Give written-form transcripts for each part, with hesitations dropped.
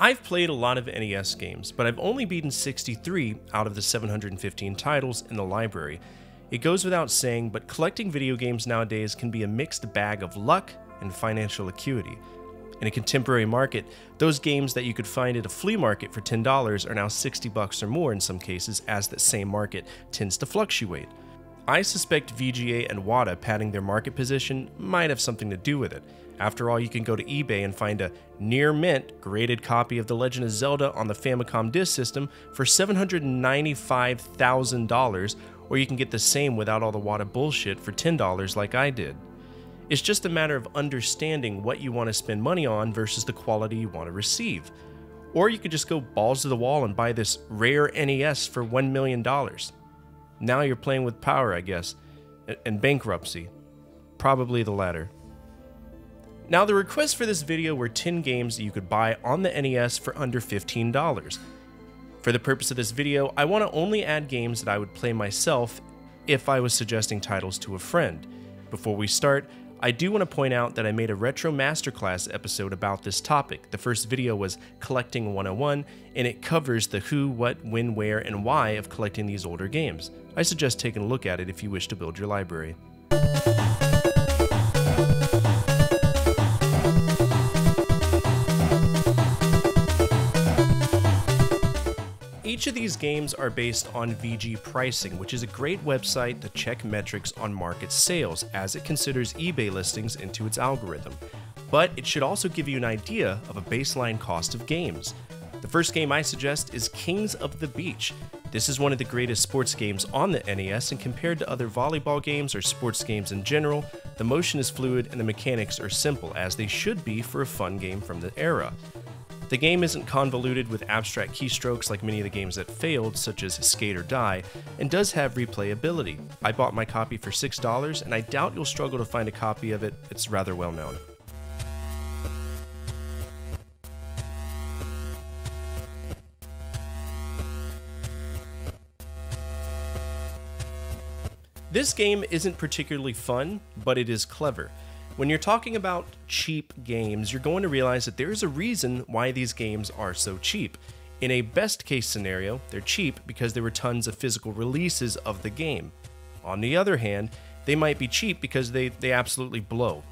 I've played a lot of NES games, but I've only beaten 63 out of the 715 titles in the library. It goes without saying, but collecting video games nowadays can be a mixed bag of luck and financial acuity. In a contemporary market, those games that you could find at a flea market for $10 are now $60 or more in some cases, as that same market tends to fluctuate. I suspect VGA and WATA padding their market position might have something to do with it. After all, you can go to eBay and find a near-mint graded copy of The Legend of Zelda on the Famicom Disk System for $795,000, or you can get the same without all the WATA bullshit for $10 like I did. It's just a matter of understanding what you want to spend money on versus the quality you want to receive. Or you could just go balls to the wall and buy this rare NES for $1 million. Now you're playing with power, I guess, and bankruptcy. Probably the latter. Now, the requests for this video were 10 games that you could buy on the NES for under $15. For the purpose of this video, I want to only add games that I would play myself if I was suggesting titles to a friend. Before we start, I do want to point out that I made a Retro Masterclass episode about this topic. The first video was Collecting 101, and it covers the who, what, when, where, and why of collecting these older games. I suggest taking a look at it if you wish to build your library. Each of these games are based on VG Pricing, which is a great website to check metrics on market sales, as it considers eBay listings into its algorithm. But it should also give you an idea of a baseline cost of games. The first game I suggest is Kings of the Beach. This is one of the greatest sports games on the NES, and compared to other volleyball games or sports games in general, the motion is fluid and the mechanics are simple, as they should be for a fun game from the era. The game isn't convoluted with abstract keystrokes like many of the games that failed, such as Skate or Die, and does have replayability. I bought my copy for $6, and I doubt you'll struggle to find a copy of it. It's rather well known. This game isn't particularly fun, but it is clever. When you're talking about cheap games, you're going to realize that there is a reason why these games are so cheap. In a best case scenario, they're cheap because there were tons of physical releases of the game. On the other hand, they might be cheap because they absolutely blow.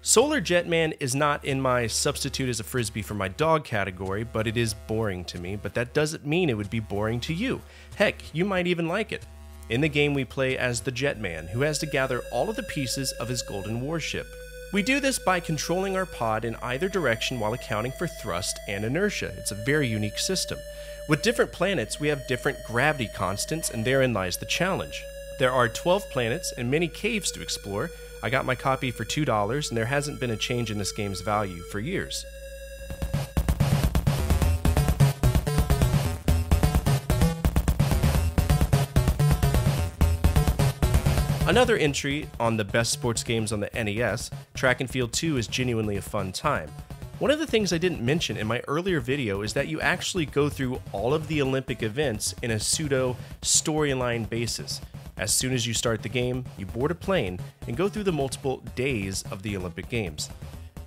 Solar Jetman is not in my substitute as a frisbee for my dog category, but it is boring to me, but that doesn't mean it would be boring to you. Heck, you might even like it. In the game, we play as the Jetman, who has to gather all of the pieces of his golden warship. We do this by controlling our pod in either direction while accounting for thrust and inertia. It's a very unique system. With different planets, we have different gravity constants, and therein lies the challenge. There are 12 planets and many caves to explore. I got my copy for $2, and there hasn't been a change in this game's value for years. Another entry on the best sports games on the NES, Track and Field 2 is genuinely a fun time. One of the things I didn't mention in my earlier video is that you actually go through all of the Olympic events in a pseudo storyline basis. As soon as you start the game, you board a plane and go through the multiple days of the Olympic Games.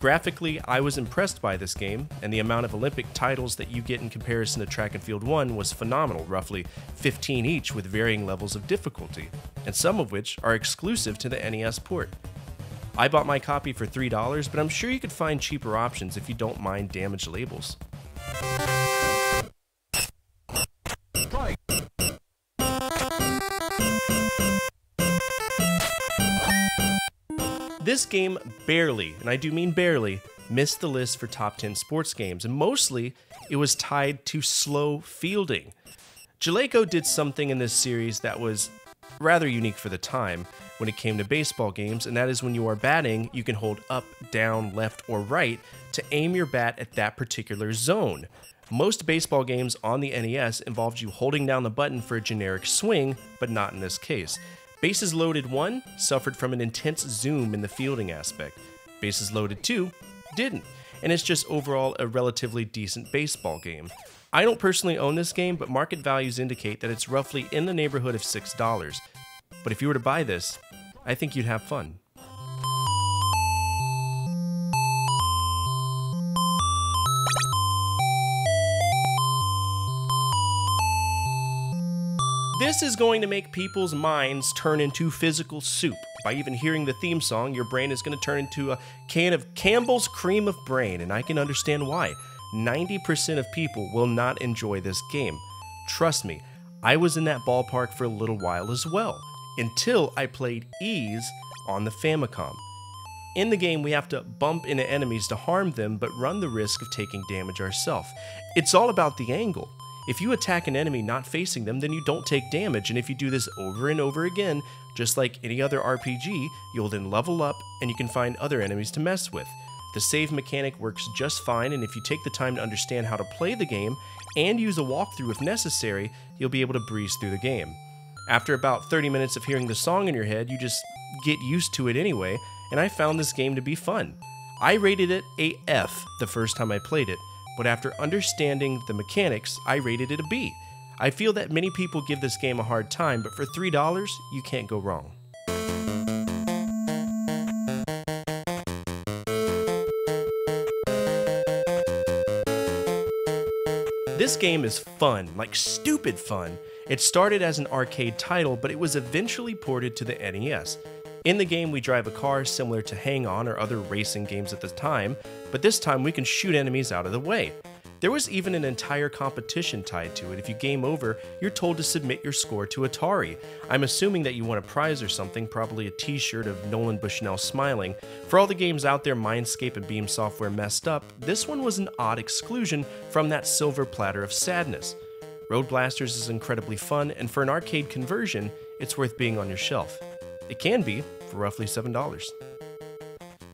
Graphically, I was impressed by this game, and the amount of Olympic titles that you get in comparison to Track and Field 1 was phenomenal, roughly 15 each with varying levels of difficulty, and some of which are exclusive to the NES port. I bought my copy for $3, but I'm sure you could find cheaper options if you don't mind damaged labels. This game barely, and I do mean barely, missed the list for top 10 sports games, and mostly it was tied to slow fielding. Jaleco did something in this series that was rather unique for the time when it came to baseball games, and that is when you are batting, you can hold up, down, left, or right to aim your bat at that particular zone. Most baseball games on the NES involved you holding down the button for a generic swing, but not in this case. Bases Loaded 1 suffered from an intense zoom in the fielding aspect. Bases Loaded 2 didn't, and it's just overall a relatively decent baseball game. I don't personally own this game, but market values indicate that it's roughly in the neighborhood of $6. But if you were to buy this, I think you'd have fun. This is going to make people's minds turn into physical soup. By even hearing the theme song, your brain is going to turn into a can of Campbell's Cream of Brain, and I can understand why. 90% of people will not enjoy this game. Trust me, I was in that ballpark for a little while as well, until I played Ys on the Famicom. In the game, we have to bump into enemies to harm them, but run the risk of taking damage ourselves. It's all about the angle. If you attack an enemy not facing them, then you don't take damage, and if you do this over and over again, just like any other RPG, you'll then level up, and you can find other enemies to mess with. The save mechanic works just fine, and if you take the time to understand how to play the game, and use a walkthrough if necessary, you'll be able to breeze through the game. After about 30 minutes of hearing the song in your head, you just get used to it anyway, and I found this game to be fun. I rated it a F the first time I played it, but after understanding the mechanics, I rated it a B. I feel that many people give this game a hard time, but for $3, you can't go wrong. This game is fun, like stupid fun. It started as an arcade title, but it was eventually ported to the NES. In the game, we drive a car similar to Hang On or other racing games at the time, but this time we can shoot enemies out of the way. There was even an entire competition tied to it. If you game over, you're told to submit your score to Atari. I'm assuming that you won a prize or something, probably a t-shirt of Nolan Bushnell smiling. For all the games out there Mindscape and Beam Software messed up, this one was an odd exclusion from that silver platter of sadness. Road Blasters is incredibly fun, and for an arcade conversion, it's worth being on your shelf. It can be for roughly $7.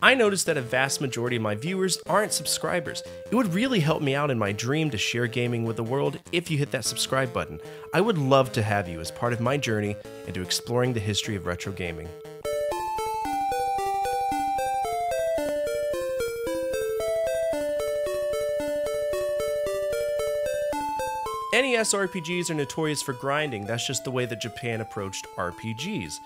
I noticed that a vast majority of my viewers aren't subscribers. It would really help me out in my dream to share gaming with the world if you hit that subscribe button. I would love to have you as part of my journey into exploring the history of retro gaming. NES RPGs are notorious for grinding. That's just the way that Japan approached RPGs.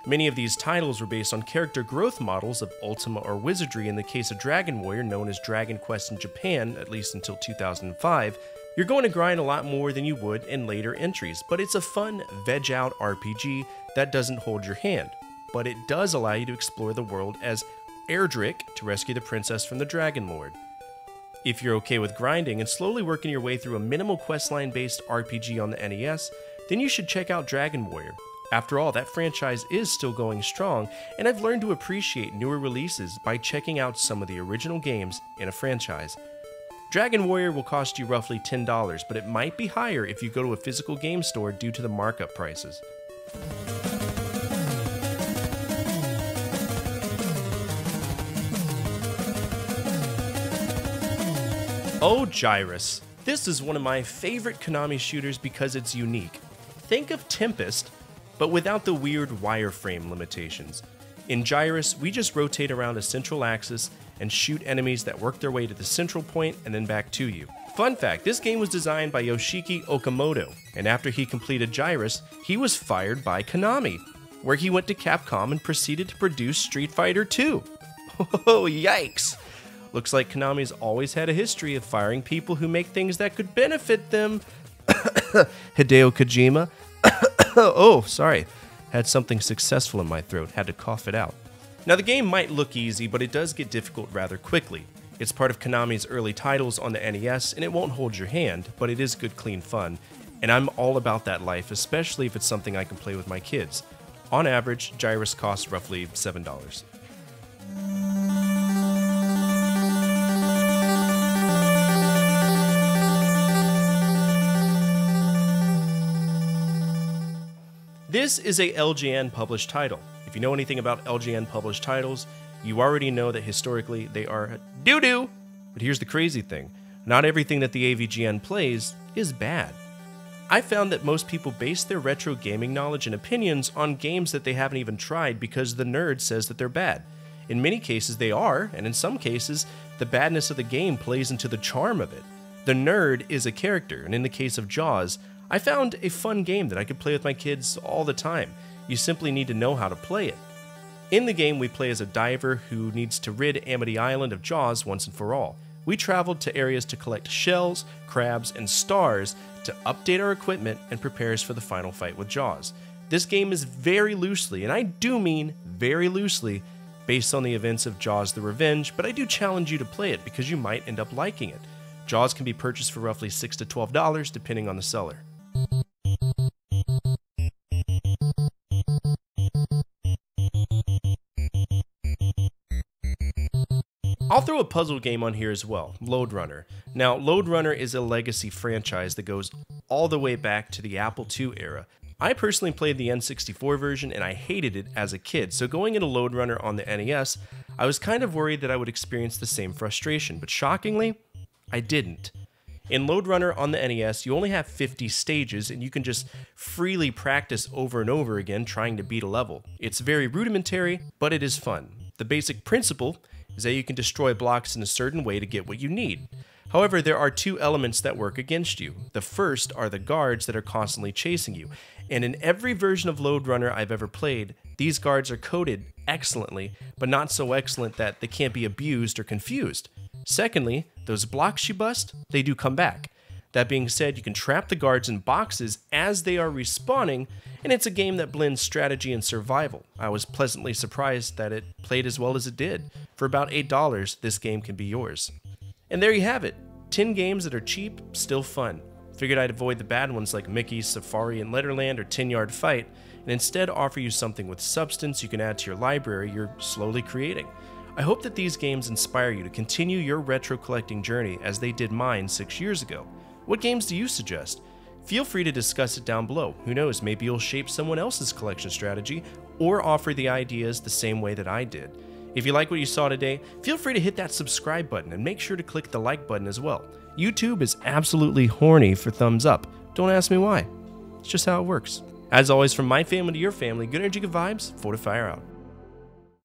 Many of these titles were based on character growth models of Ultima or Wizardry. In the case of Dragon Warrior, known as Dragon Quest in Japan, at least until 2005, you're going to grind a lot more than you would in later entries, but it's a fun, veg-out RPG that doesn't hold your hand. But it does allow you to explore the world as Erdrick to rescue the princess from the Dragon Lord. If you're okay with grinding and slowly working your way through a minimal questline-based RPG on the NES, then you should check out Dragon Warrior. After all, that franchise is still going strong, and I've learned to appreciate newer releases by checking out some of the original games in a franchise. Dragon Warrior will cost you roughly $10, but it might be higher if you go to a physical game store due to the markup prices. Oh, Gyrus. This is one of my favorite Konami shooters because it's unique. Think of Tempest, but without the weird wireframe limitations. In Gyrus, we just rotate around a central axis and shoot enemies that work their way to the central point and then back to you. Fun fact, this game was designed by Yoshiki Okamoto, and after he completed Gyrus, he was fired by Konami, where he went to Capcom and proceeded to produce Street Fighter II. Oh, yikes! Looks like Konami's always had a history of firing people who make things that could benefit them. Hideo Kojima. Oh, sorry. Had something successful in my throat. Had to cough it out. Now, the game might look easy, but it does get difficult rather quickly. It's part of Konami's early titles on the NES, and it won't hold your hand, but it is good, clean fun. And I'm all about that life, especially if it's something I can play with my kids. On average, Gyrus costs roughly $7. This is a LJN published title. If you know anything about LJN published titles, you already know that historically they are doo-doo. But here's the crazy thing. Not everything that the AVGN plays is bad. I found that most people base their retro gaming knowledge and opinions on games that they haven't even tried because the nerd says that they're bad. In many cases they are, and in some cases, the badness of the game plays into the charm of it. The nerd is a character, and in the case of Jaws, I found a fun game that I could play with my kids all the time. You simply need to know how to play it. In the game, we play as a diver who needs to rid Amity Island of Jaws once and for all. we traveled to areas to collect shells, crabs, and stars to update our equipment and prepare us for the final fight with Jaws. This game is very loosely, and I do mean very loosely, based on the events of Jaws the Revenge, but I do challenge you to play it because you might end up liking it. Jaws can be purchased for roughly $6 to $12 depending on the seller. I'll throw a puzzle game on here as well, Lode Runner. Now, Lode Runner is a legacy franchise that goes all the way back to the Apple II era. I personally played the N64 version and I hated it as a kid, so going into Lode Runner on the NES, I was kind of worried that I would experience the same frustration, but shockingly, I didn't. In Lode Runner on the NES, you only have 50 stages and you can just freely practice over and over again trying to beat a level. It's very rudimentary, but it is fun. The basic principle is that you can destroy blocks in a certain way to get what you need. However, there are two elements that work against you. The first are the guards that are constantly chasing you, and in every version of Lode Runner I've ever played, these guards are coded excellently, but not so excellent that they can't be abused or confused. Secondly, those blocks you bust, they do come back. That being said, you can trap the guards in boxes as they are respawning, and it's a game that blends strategy and survival. I was pleasantly surprised that it played as well as it did. For about $8, this game can be yours. And there you have it, 10 games that are cheap, still fun. Figured I'd avoid the bad ones like Mickey's Safari and Letterland or 10 Yard Fight, and instead offer you something with substance you can add to your library you're slowly creating. I hope that these games inspire you to continue your retro collecting journey as they did mine 6 years ago. What games do you suggest? Feel free to discuss it down below. Who knows, maybe you'll shape someone else's collection strategy or offer the ideas the same way that I did. If you like what you saw today, feel free to hit that subscribe button and make sure to click the like button as well. YouTube is absolutely horny for thumbs up. Don't ask me why. It's just how it works. As always, from my family to your family, good energy, good vibes, Fortifier out.